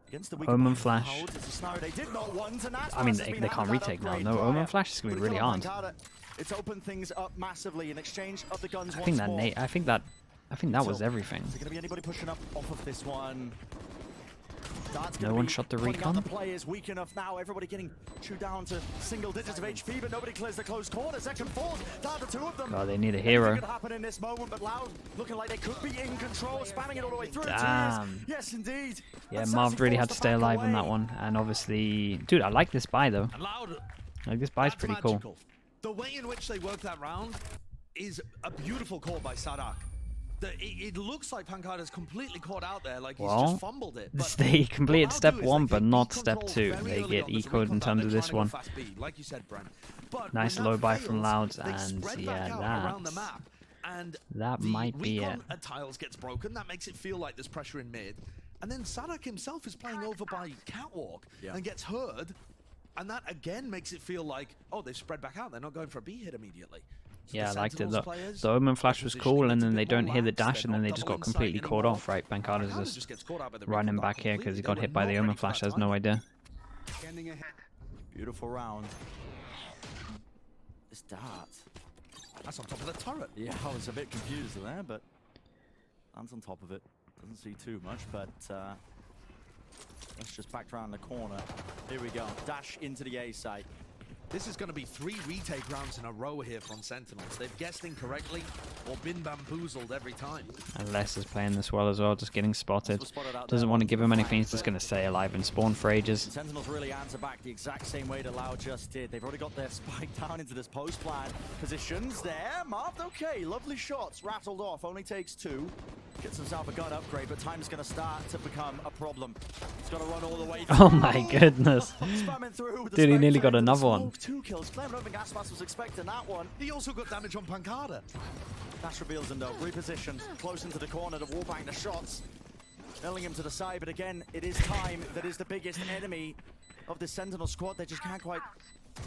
against the weaker Omen Pancada Flash. holds, it's a scenario they did not want, and I mean, Aspas has they been can't having that retake now. upgrade No, prior. Omen Flash is gonna be But really come on, hard. Pancada, it's opened things up massively in exchange of the guns I once think that more. I think that was everything. Is there going to be anybody pushing up off of this one? That's No gonna one be shot the pointing out recon? The players weak enough now. Everybody getting chewed down to single digits of HP, but nobody clears the close corner. Second falls down to two of them. God, they need a Anything hero. could happen in this moment, but Loud looking like they could be in control, spamming it all the way through. Damn. Yes, indeed. Yeah, And Marv Sassy really forced had to to stay back alive on that away. one, and obviously, dude, I like this buy though. And Loud, Like this buy's that's pretty magical. cool. The way in which they work that round is a beautiful call by Sadak. It looks like Pancada's completely caught out there, like he's Well, just fumbled it. But They what completed they'll step do is 1, they but get not B step control 2. very They early get on. There's a ecoed in recon terms down, of they're this trying one. to go fast B, like you said, Brent. But Nice when low that buy from fails, Louds, they and spread back yeah, out around the map. And that the might be recon it. at tiles gets broken. That makes it feel like there's pressure in mid. And then Sadak himself is playing over by Catwalk and gets heard. And that again makes it feel like, oh, they've spread back out. They're not going for a B hit immediately. So Yeah, I the liked it Sentinels though. players, The Omen Flash was positioning cool, and gets a then bit they don't more hear the lax, dash, they're and then not they just double got completely insight caught anymore. off, right? Pancada's Pancada just gets caught out by the running recon back here because he completely. got They hit were by the not Omen ready for Flash, that has no timing. idea. Beautiful round. This dart. That's on top of the turret. Yeah, I was a bit confused there, but lands on top of it. Doesn't see too much, but let's just back around the corner. Here we go. Dash into the A site. This is going to be 3 retake rounds in a row here from Sentinels. They've guessed incorrectly or been bamboozled every time. And Les is playing this well as well, just getting spotted. Was spotted out Doesn't there want to onto give the him flank, anything, he's just but going to stay alive and spawn for ages. Sentinels really answer back the exact same way that Lau just did. They've already got their spike down into this post plan positions there. Marved okay, lovely shots, rattled off, only takes 2. Gets himself a gun upgrade, but time's going to start to become a problem. He's got to run all the way Oh my goodness. Spamming through with the Dude, he nearly got Spectre into the another one. smoke. 2 kills. Clem, I don't think Aspas was expecting that one. He also got damage on Pancada. Dash reveals him though, repositioned, close into the corner to wallbang the shots. Nailing him to the side, but again, it is time that is the biggest enemy of the Sentinel squad. They just can't quite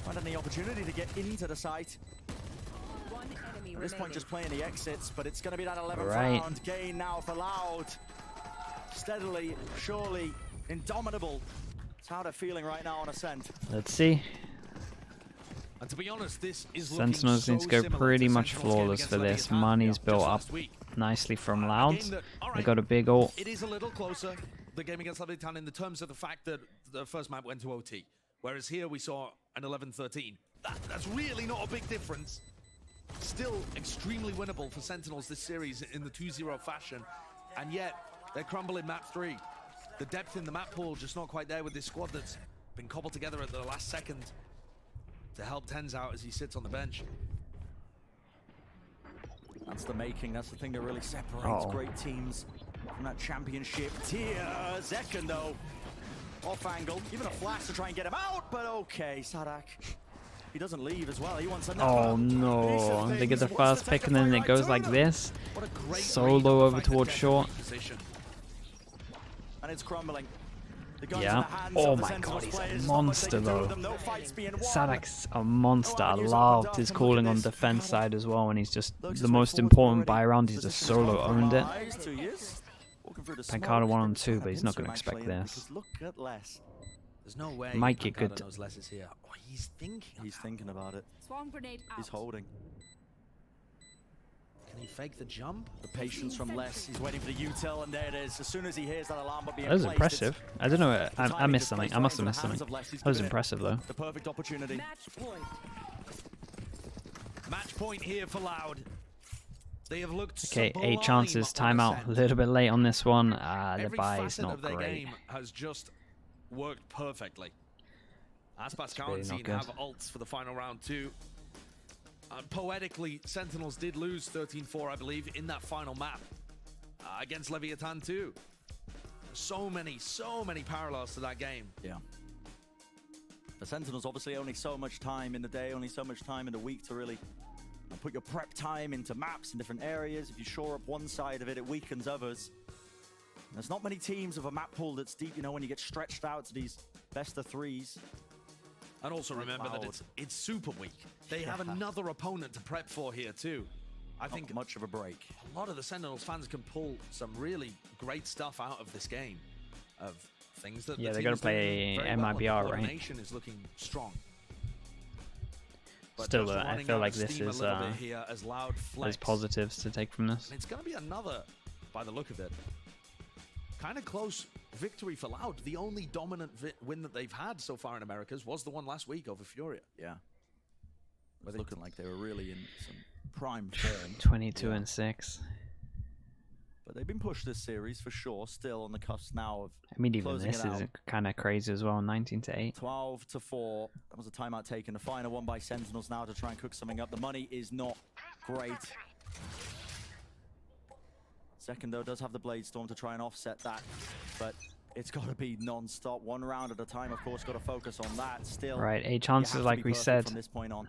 find any opportunity to get into the site. One enemy At this point, remaining. just playing the exits, but it's going to be that 11th Right. round gain now for Loud. Steadily, surely, indomitable. It's how they're feeling right now on Ascent. Let's see. And to be honest, this is Sentinels looking need so to go similar pretty to much Sentinels game flawless against for this. Leviathan Money's just built up last week. nicely from A Louds. game that- all They right, got a big ult. It is a little closer, the game against Leviathan, in the terms of the fact that the first map went to OT. Whereas here we saw an 11-13. That's really not a big difference. Still extremely winnable for Sentinels this series in the 2-0 fashion. And yet, they're crumbling map 3. The depth in the map pool just not quite there with this squad that's been cobbled together at the last second to help Tens out as he sits on the bench. That's the making. That's the thing that really separates Uh-oh. great teams from that championship tier. Zekken, though, off angle. Even a flash to try and get him out, but okay, Sadak. He doesn't leave as well. He wants another. Oh no, they get the first pick and then it goes like this. What a great Solo read of the over fact that towards Tens short. is in position. And it's crumbling. The guns Yeah. in the hands Oh of the my Sentinels God, he's a players. There's not much monster, they can do with though. them. No fights being won. Sadak's a monster. Oh, and he's Loud opened is up, and calling look on at this. defense side as well, and he's just Looks the as most straightforward important already. buy round. He's just Position's solo gone owned it. from eyes to ears. Walking through the Pancada smoke. 1 on It's 2, gonna but he's pinch not him going to expect actually, this. because look at Les. There's no way Might get Pancada good. knows Les is here. Oh, he's thinking. He's thinking about it. Swarm grenade out. He's holding. Can he fake the jump? The patience from Les. He's waiting for the util, and there it is. As soon as he hears that alarm being That was placed, impressive. I don't know. I timing missed just something. plays I must have right missed into the something. hands of Les. He's That was given it impressive though. the perfect opportunity. Match point. Match point here for Loud. They have looked Okay, 8 sublime chances. on Timeout. Ascent. A little bit late on this one. The Every buy is facet not of their great. game has just worked perfectly. Aspas really Currency not good. have ults for the final round too. Poetically, Sentinels did lose 13-4, I believe, in that final map against Leviathan 2. So many parallels to that game. Yeah. The Sentinels obviously only so much time in the day, only so much time in the week to really put your prep time into maps in different areas. If you shore up one side of it, it weakens others. There's not many teams of a map pool that's deep, you know, when you get stretched out to these best of threes. And also remember that it's Super Week. They have another opponent to prep for here too. I think much of a break. A lot of the Sentinels fans can pull some really great stuff out of this game. Of things that yeah, they got to play MIBR, right? Coordination is looking strong. But Still, I feel like this is there's positives to take from this. And it's going to be another, by the look of it, kind of close victory for Loud. The only dominant win that they've had so far in Americas was the one last week over Furia. Yeah. It's looking like they were really in some prime form. 22 and 6. But they've been pushed this series for sure. Still on the cusp now of I mean, even this is kind of crazy as well. 19-8. 12-4. That was a timeout taken. The final one by Sentinels now to try and cook something up. The money is not great. Second, though, does have the Blade Storm to try and offset that, but it's got to be non-stop, one round at a time. Of course, got to focus on that. Still, right? 8 chances, like we said. From this point on,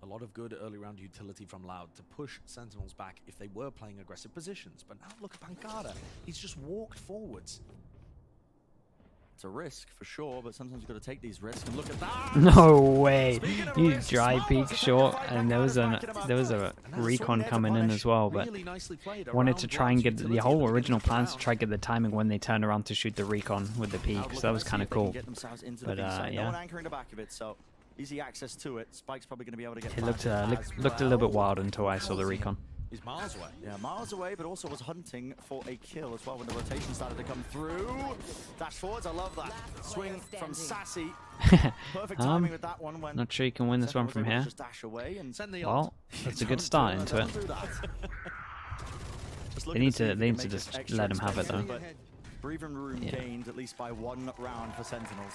a lot of good early round utility from Loud to push Sentinels back if they were playing aggressive positions. But now look at Pancada. He's just walked forwards. It's a risk for sure, but sometimes you've got to take these risks. And look at that! No way! You dry peek short, and there was a recon coming in as well, but wanted to try and get the whole original plans to try and get the timing when they turned around to shoot the recon with the peak, so that was kind of cool. But yeah, no one yeah, anchoring the back of it, so easy access to it. Spike's probably going to be able to get. it looked a little bit wild until I saw the recon. He's miles away. Yeah, miles away, but also was hunting for a kill as well when the rotation started to come through. Dash forwards, I love that. Swing from Sassy. Perfect timing with that one. When not sure you can win this one from here. Just dash away and send the well, that's a good start into it. They need to just let him have it though. Breathing room gained at least by 1 round for Sentinels.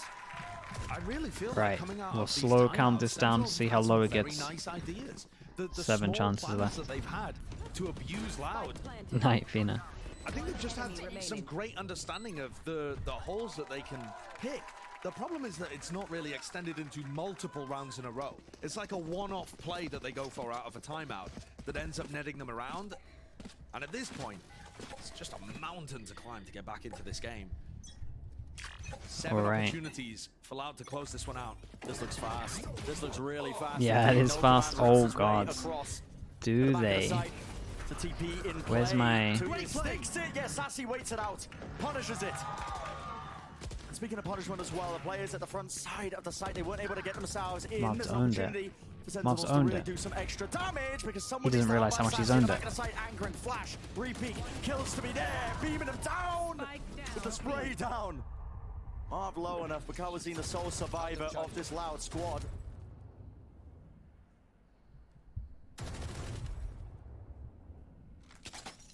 I really feel right. like coming out We'll of slow these count this down, see how low it gets. Nice ideas. The 7 chances left. That they've had to abuse Loud. Night, Fina. I think they've just had some great understanding of the holes that they can pick. The problem is that it's not really extended into multiple rounds in a row. It's like a one-off play that they go for out of a timeout that ends up netting them around. And at this point, it's just a mountain to climb to get back into this game. 7 opportunities for Loud to close this one out. This looks fast. This looks really fast. Yeah, it is fast. Oh god. Do they? Where's my... Yeah, Sassy waits it out. Punishes it. Speaking of punishment as well, the players at the front side of the site, they weren't able to get themselves in. Mob's owned it. Mob's owned it. Do some extra damage because he doesn't realize how much he's owned it. Anchoring flash, repeat, kills to be there, beaming him down with the spray down. Marv low enough, but Kawazine the sole survivor of this Loud squad.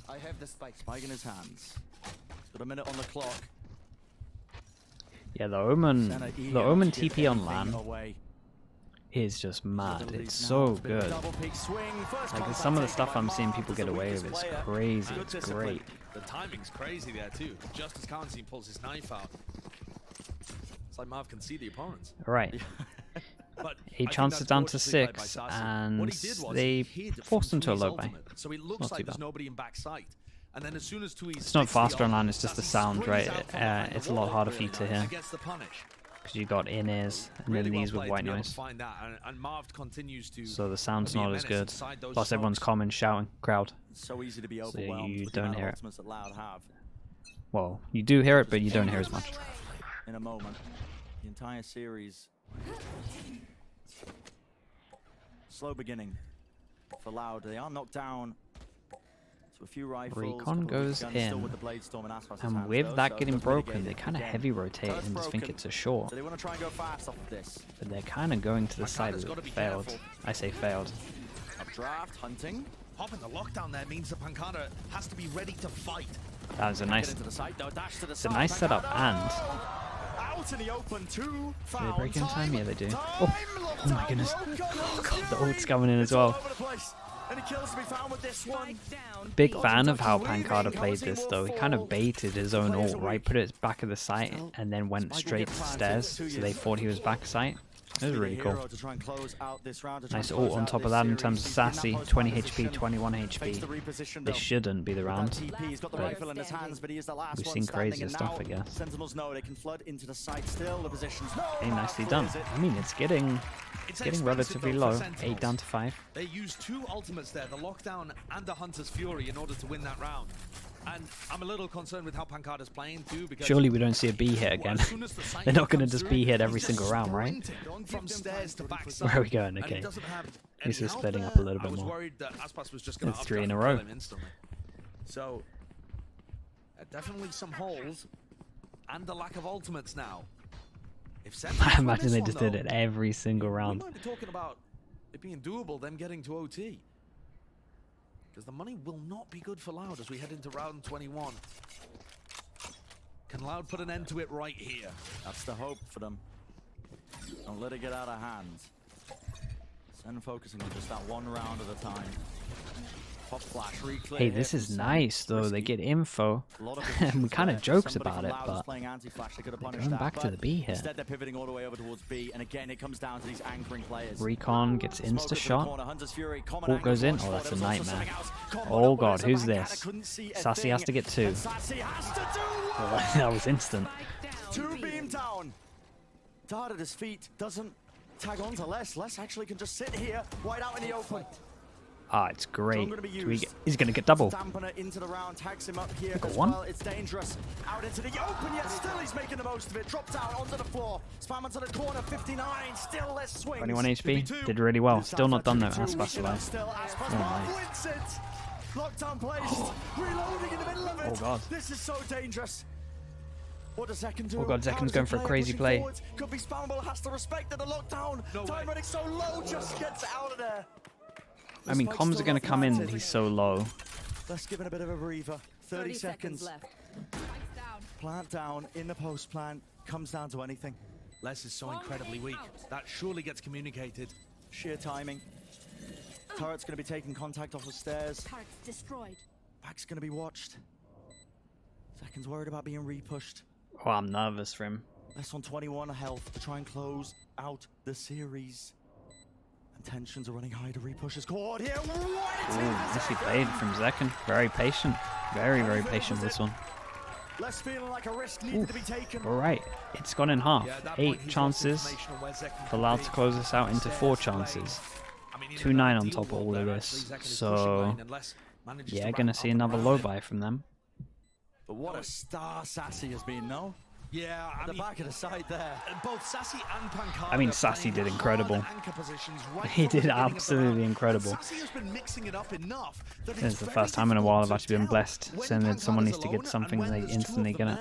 I have the spike. Spike in his hands. He's got a minute on the clock. Yeah, the Omen TP on LAN is just mad. It's so good. Like some of the stuff I'm seeing people get away with is crazy. It's great. The timing's crazy there too. Just as Kawazine pulls his knife out, it's like Marv can see the opponents. Right. But 8 chances down to 6, and they forced him to a low buy. So it looks like there's nobody in backside. And then as soon as it's not faster on LAN, it's just the sound, right? It's a lot harder for you to hear. Because you got in-ears and then these with white noise. So the sound's not as good. Plus everyone's common shouting, crowd. So easy to be so you don't hear it. Loud have. Well, you do hear it, but you don't hear as much. In a moment, the entire series. Slow beginning for Loud. They are knocked down. So a few rifles. Recon goes in, and with that getting broken, they kind of heavy rotate and just think it's a short. So they want to try and go fast off of this. But they're kind of going to the side that failed. I say failed. Updraft, hunting. Popping the lockdown there means that Pancada has to be ready to fight. That was a nice, it's a nice setup, and out in the open. Two Do they found. break in time? Yeah, they do. Time. Oh my goodness. Oh god, the ult's coming in as well. Any kills to be found with this one. Big fan of how Pancada played this though. He kind of baited his own ult, right? Put it back of the site and then went straight to the stairs, so they thought he was back site. It was really cool. Nice ult on top of that in terms of Sassy. 20 HP, 21 HP. This shouldn't be the round. We've seen crazier stuff, I guess. Sentinels know they can flood into the site still. The position's Hey, nicely done. I mean, it's getting relatively low. 8 down to 5. They used 2 ultimates there, the Lockdown and the Hunter's Fury, in order to win that round. And I'm a little concerned with how Pancada's playing too, because Surely we don't see a B hit again. They're not going to just B hit every single round, right? From stairs to backside. Where are we going? Okay. At least we're splitting up a little bit more. It's 3 in a row. So, definitely some holes and the lack of ultimates now. I imagine they just did it every single round. We might be talking about it being doable, them getting to OT. Because the money will not be good for Loud as we head into round 21. Can Loud put an end to it right here? That's the hope for them. Don't let it get out of hand. Send focusing on just that one round at a time. Pop flash, hey, this is nice though. They get info, and we kind of jokes about it, but going back to the B here. Instead, they're pivoting all the way over towards B, and again, it comes down to these anchoring players. Recon gets insta shot. Ult goes in. Oh, that's a nightmare. Oh god, who's this? Sassy has to get 2. Oh, that was instant. 2 beam down. Dart at his feet doesn't tag on to Les. Les actually can just sit here, wide out in the open. Ah, it's great. He's going to get double. Into the round, tags him up here got as 1. well. It's dangerous. Out into the open, yet still he's making the most of it. Dropped down onto the floor. Spam onto the corner, 59. Still less swings. 21 HP. Did really well. Still not done though. Aspas survived. Still Aspas wins it. Lockdown placed. Reloading in the middle of it. Oh god. This is so dangerous. What does Zekken do? Oh god, Zekken's going for a crazy play. Could be spammable, has to respect the lockdown. Time running so low, just gets out of there. I mean, comms are going to come in and he's so low. Let's give it a bit of a breather. 30 seconds left. Plant down in the post plant. Comes down to anything. Les is so incredibly weak. That surely gets communicated. Sheer timing. Turret's going to be taking contact off the stairs. Turret's destroyed. Back's going to be watched. Zekken's worried about being repushed. Oh, I'm nervous for him. Less on 21 health to try and close out the series. And tensions are running high to repush his cord here. Nicely played from Zekken. Very patient. Very, very patient this one. Less feeling like a risk needed to be taken. Alright, it's gone in half. 8 chances for Loud to close this out into 4 chances. 2-9 on top of all of this. So, yeah, gonna see another low buy from them. But what a star Sassy has been, no? Yeah, At the back of the side there. Both Sassy and Pancada. I mean, Sassy did incredible. Right, He did absolutely incredible. Sassy has been mixing it up enough that This is the first time in a while I've actually been blessed, saying that someone needs to get something and they instantly get it.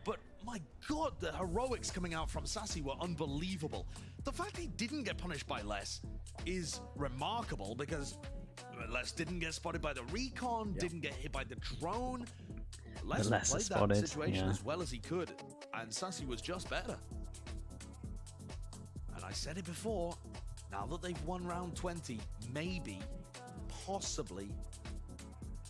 But my god, the heroics coming out from Sassy were unbelievable. The fact he didn't get punished by Les is remarkable because Les didn't get spotted by the recon, didn't get hit by the drone. Les Les played is spotted, that situation yeah. as well as he could, and Sassy was just better. And I said it before, now that they've won round 20, maybe, possibly,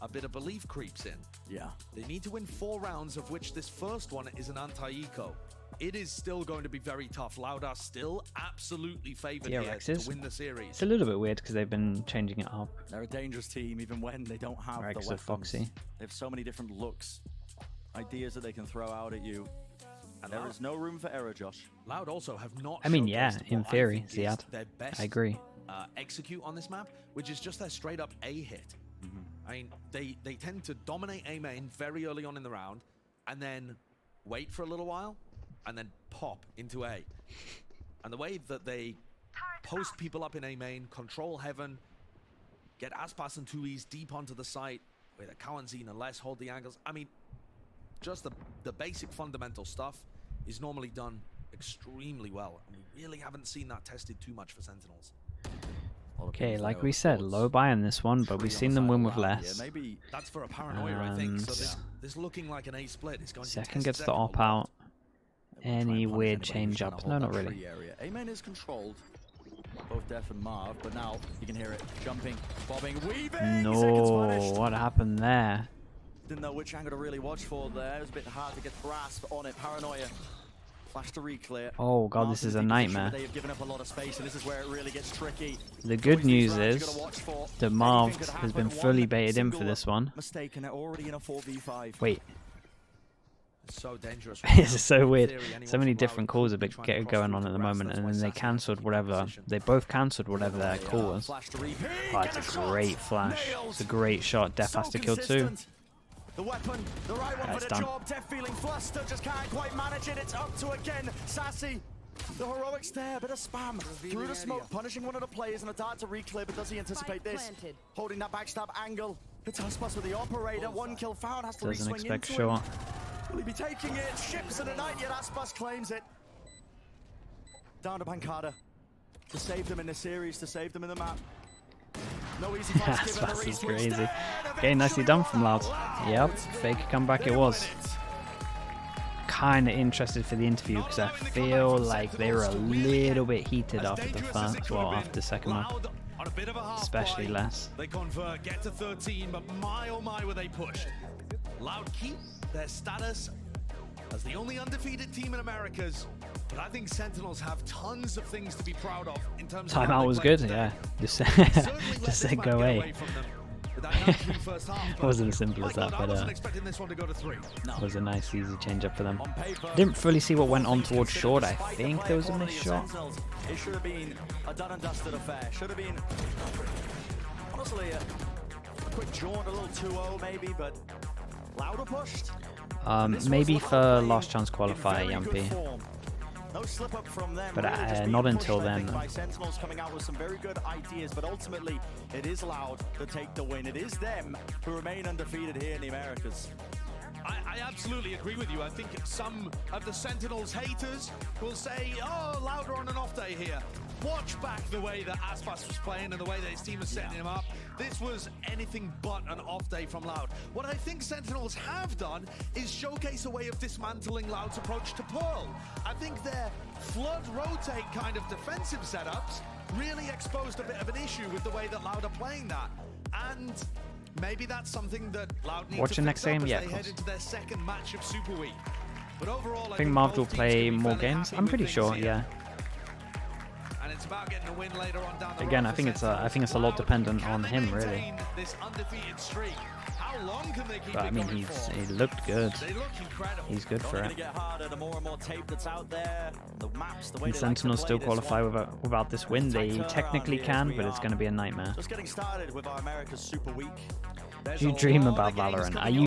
a bit of belief creeps in. Yeah. They need to win 4 rounds, of which this first one is an anti-eco. It is still going to be very tough. Loud are still absolutely favored here to win the series. It's a little bit weird because they've been changing it up. They're a dangerous team even when they don't have Right, the so weapons. Foxy. They have so many different looks, ideas that they can throw out at you. And there is no room for error, Josh. Loud also have not I mean, yeah, showcased in what I theory, think is Ziad. their best I agree. execute on this map, which is just their straight up A hit. I mean, they tend to dominate A main very early on in the round, and then wait for a little while, and then pop into A. And the way that they post people up in A main, control heaven, get Aspas and 2Es deep onto the site, with a Kawanzine and Les hold the angles. I mean, just the basic fundamental stuff is normally done extremely well. And we really haven't seen that tested too much for Sentinels. Okay, like we said, low buy on this one, but we've seen them win with less. Maybe that's for a paranoia, I think. So this looking like an A split is going to Second test gets the Zekken a op lot. out. Any punish weird anybody who's change trying to up? hold No, that not really. tree area. Amen is controlled. Both Def and Marv, but now you can hear it jumping, bobbing, weaving. No, Seconds punished. what happened there? Didn't know which angle to really watch for there. It was a bit hard to get grasp on it. Paranoia. Flash to reclear. Oh god, this is a nightmare. They have given up a lot of space, and this is where it really gets tricky. The good news is that Marv has been fully baited in for this one. Mistake, and they're already in a 4v5. Wait, It's so dangerous. this is so weird. So many different calls are going on at the moment, and then they cancelled whatever. They both cancelled whatever their call was. Oh, it's a great flash. It's a great shot. Def has to kill too. The weapon, the right one Yeah, for it's the done. job. Def feeling flustered, just can't quite manage it. It's up to again. Sassy. The heroics there, bit of spam. Through the smoke, punishing one of the players and a dart to reclear, but does he anticipate this? Planted. Holding that backstab angle. It's Aspas with the operator. One kill found, has to Doesn't re-swing expect into him. short. Will he be taking it? Ships in the night, yet Aspas claims it. Down to Pancada. To save them in the series, to save them in the map. No easy fights given, the Aspas is re-switch crazy. there, Okay, nicely done from Loud. Yep, fake comeback it was. Kinda interested for the interview because I feel like they were a little bit heated after the first, well, after the second one. Loud on a bit of a half Especially blind. less. They convert, get to 13, but my oh my were they pushed. Loud keep their status as the only undefeated team in Americas, but I think Sentinels have tons of things to be proud of in terms of how Timeout they was played good, today. yeah. Just, Certainly let just this said map go get away. away from them with that 9-3 first half, It but wasn't as simple as my that, God, I but wasn't expecting this one to go to 3. No. it was a nice, easy change up for them. On paper, Didn't fully see what went on towards considered short. I despite the think player there was a quality missed of short. Sentinels, it should have been a done and dusted affair. Should have been, honestly, a quick jaunt, a little 2-0 maybe, but Louder pushed. This Maybe was for Loud last playing chance in qualifier, very good Yumpy. form. No slip up from them. But, really just being not pushed, until I then, think, though. by Sentinels coming out with some very good ideas, but ultimately it is Loud to take the win. It is them who remain undefeated here in the Americas. I absolutely agree with you. I think some of the Sentinels haters will say, oh, Louder on an off day here. Watch back the way that Aspas was playing and the way that his team was setting him up. This was anything but an off day from Loud. What I think Sentinels have done is showcase a way of dismantling Loud's approach to Pearl. I think their flood rotate kind of defensive setups really exposed a bit of an issue with the way that Loud are playing that. And maybe that's something that Loud need Watch to the fix next game? up as Yeah, they of head course. into their second match of Super Week. But overall, I think Marv will both teams play can be more fairly games. happy I'm with pretty things sure, here. yeah. And it's about getting a win later on down the Again, road I for think it's a Sentinels. lot dependent Can on they him, really. maintain this undefeated streak? How long can they keep But I it mean, going for? he looked good. They look incredible. He's good for Only it. gonna get harder the more and more tape that's out there. The maps, the way And they like to Sentinels play still this qualify one. without this win. They Tight turnaround technically here as can, we but it's are going to be a nightmare. Just getting started with our America's Super Week. There's Do you a dream lot of about games Valorant? coming Are you